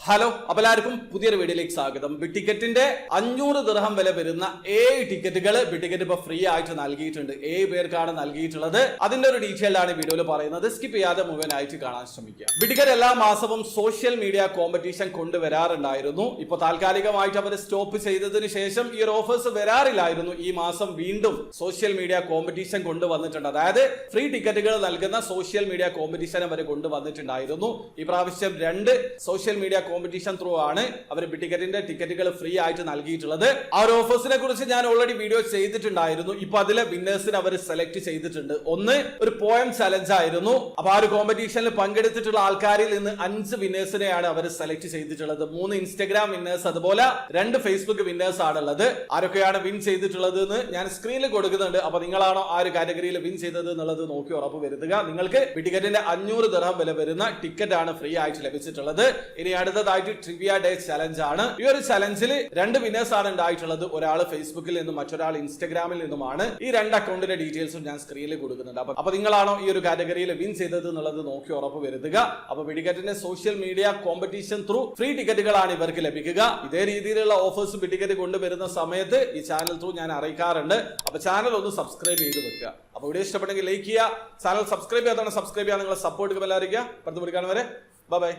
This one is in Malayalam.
ഹലോ, അപ്പോൾ എല്ലാവർക്കും പുതിയൊരു വീഡിയോയിലേക്ക് സ്വാഗതം. ബിഗ് ടിക്കറ്റിന്റെ 500 ദിർഹം വില വരുന്ന 7 ടിക്കറ്റുകൾ ബിഗ് ടിക്കറ്റ് ഇപ്പൊ ഫ്രീ ആയിട്ട് നൽകിയിട്ടുണ്ട്. 7 പേർക്കാണ് നൽകിയിട്ടുള്ളത്. അതിന്റെ ഒരു ഡീറ്റെയിൽ ആണ് വീഡിയോയിൽ പറയുന്നത്. സ്കിപ്പ് ചെയ്യാതെ മുഴുവനായിട്ട് കാണാൻ ശ്രമിക്കുക. ബിഗ് ടിക്കറ്റ് എല്ലാ മാസവും സോഷ്യൽ മീഡിയ കോമ്പറ്റീഷൻ കൊണ്ടുവരാറുണ്ടായിരുന്നു. ഇപ്പൊ താൽക്കാലികമായിട്ട് അവർ സ്റ്റോപ്പ് ചെയ്തതിന് ശേഷം ഈ ഒരു ഓഫേഴ്സ് വരാറില്ലായിരുന്നു. ഈ മാസം വീണ്ടും സോഷ്യൽ മീഡിയ കോമ്പറ്റീഷൻ കൊണ്ടുവന്നിട്ടുണ്ട്. അതായത് ഫ്രീ ടിക്കറ്റുകൾ നൽകുന്ന സോഷ്യൽ മീഡിയ കോമ്പറ്റീഷൻ അവർ കൊണ്ടുവന്നിട്ടുണ്ടായിരുന്നു. ഈ പ്രാവശ്യം 2 സോഷ്യൽ മീഡിയ കോമ്പറ്റീഷൻ ത്രൂ ആണ് അവർ ബിഗ് ടിക്കറ്റിന്റെ ടിക്കറ്റുകൾ ഫ്രീ ആയിട്ട് നൽകിയിട്ടുള്ളത്. ആ ഒരു ഓഫേഴ്സിനെ കുറിച്ച് ഞാൻ ഓൾറെഡി വീഡിയോ ചെയ്തിട്ടുണ്ടായിരുന്നു. ഇപ്പൊ അതിലെ വിന്നേഴ്സിനെ അവർ സെലക്ട് ചെയ്തിട്ടുണ്ട്. ഒന്ന് ഒരു പോയം ചലഞ്ച് ആയിരുന്നു. അപ്പൊ ആ ഒരു കോമ്പറ്റീഷനിൽ പങ്കെടുത്തിട്ടുള്ള ആൾക്കാരിൽ നിന്ന് 5 വിന്നേഴ്സിനെയാണ് അവർ സെലക്ട് ചെയ്തിട്ടുള്ളത്. 3 ഇൻസ്റ്റഗ്രാം വിന്നേഴ്സ്, അതുപോലെ 2 ഫേസ്ബുക്ക് വിന്നേഴ്സ് ആണുള്ളത്. ആരൊക്കെയാണ് വിൻ ചെയ്തിട്ടുള്ളത് എന്ന് ഞാൻ സ്ക്രീനിൽ കൊടുക്കുന്നുണ്ട്. അപ്പൊ നിങ്ങളാണോ ആ ഒരു കാറ്റഗറിയിൽ വിൻ ചെയ്തത് എന്നുള്ളത് നോക്കി ഉറപ്പ് വരുത്തുക. നിങ്ങൾക്ക് ബിഗ് ടിക്കറ്റിന്റെ 500 ദിർഹം വില വരുന്ന ടിക്കറ്റ് ആണ് ഫ്രീ ആയിട്ട് ലഭിച്ചിട്ടുള്ളത്. ഇനി അടുത്തതായിട്ട് ട്രിവിയ ഡേ ചലഞ്ച് ആണ്. ഈ ഒരു ചലഞ്ചിൽ 2 വിന്നേഴ്സ് ആണ് ഉണ്ടായിട്ടുള്ളത്. ഒരാൾ ഫേസ്ബുക്കിൽ നിന്നും മറ്റൊരാൾ ഇൻസ്റ്റഗ്രാമിൽ നിന്നുമാണ്. ഈ 2 അക്കൗണ്ടിന്റെ ഡീറ്റെയിൽസും ഞാൻ സ്ക്രീനിൽ കൊടുക്കുന്നുണ്ട്. അപ്പൊ നിങ്ങളാണോ ഈ ഒരു കാറ്റഗറിയിൽ വിൻ ചെയ്തത് എന്നുള്ളത് നോക്കി ഉറപ്പ് വരുത്തുക. അപ്പൊ ബിഗ് ടിക്കറ്റിന്റെ social media competition through free ടിക്കറ്റുകളാണ് ഇവർക്ക് ലഭിക്കുക. ഇതേ രീതിയിലുള്ള ഓഫേഴ്സ് ബിഗ് ടിക്കറ്റ് കൊണ്ടുവരുന്ന സമയത്ത് ഈ ചാനൽ ത്രൂ ഞാൻ അറിയിക്കാറുണ്ട്. അപ്പൊ ചാനൽ ഒന്ന് സബ്സ്ക്രൈബ് ചെയ്ത് വെക്കുക. അപ്പൊ വീഡിയോ ഇഷ്ടപ്പെട്ടെങ്കിൽ ലൈക്ക് ചെയ്യുക. ചാനൽ സബ്സ്ക്രൈബ് ചെയ്യാതാണ് സബ്സ്ക്രൈബ് ചെയ്യാൻ നിങ്ങളെ സപ്പോർട്ട് എല്ലാവരും. അടുത്ത വീഡിയോ കാണുന്നവരെ ബൈ ബൈ.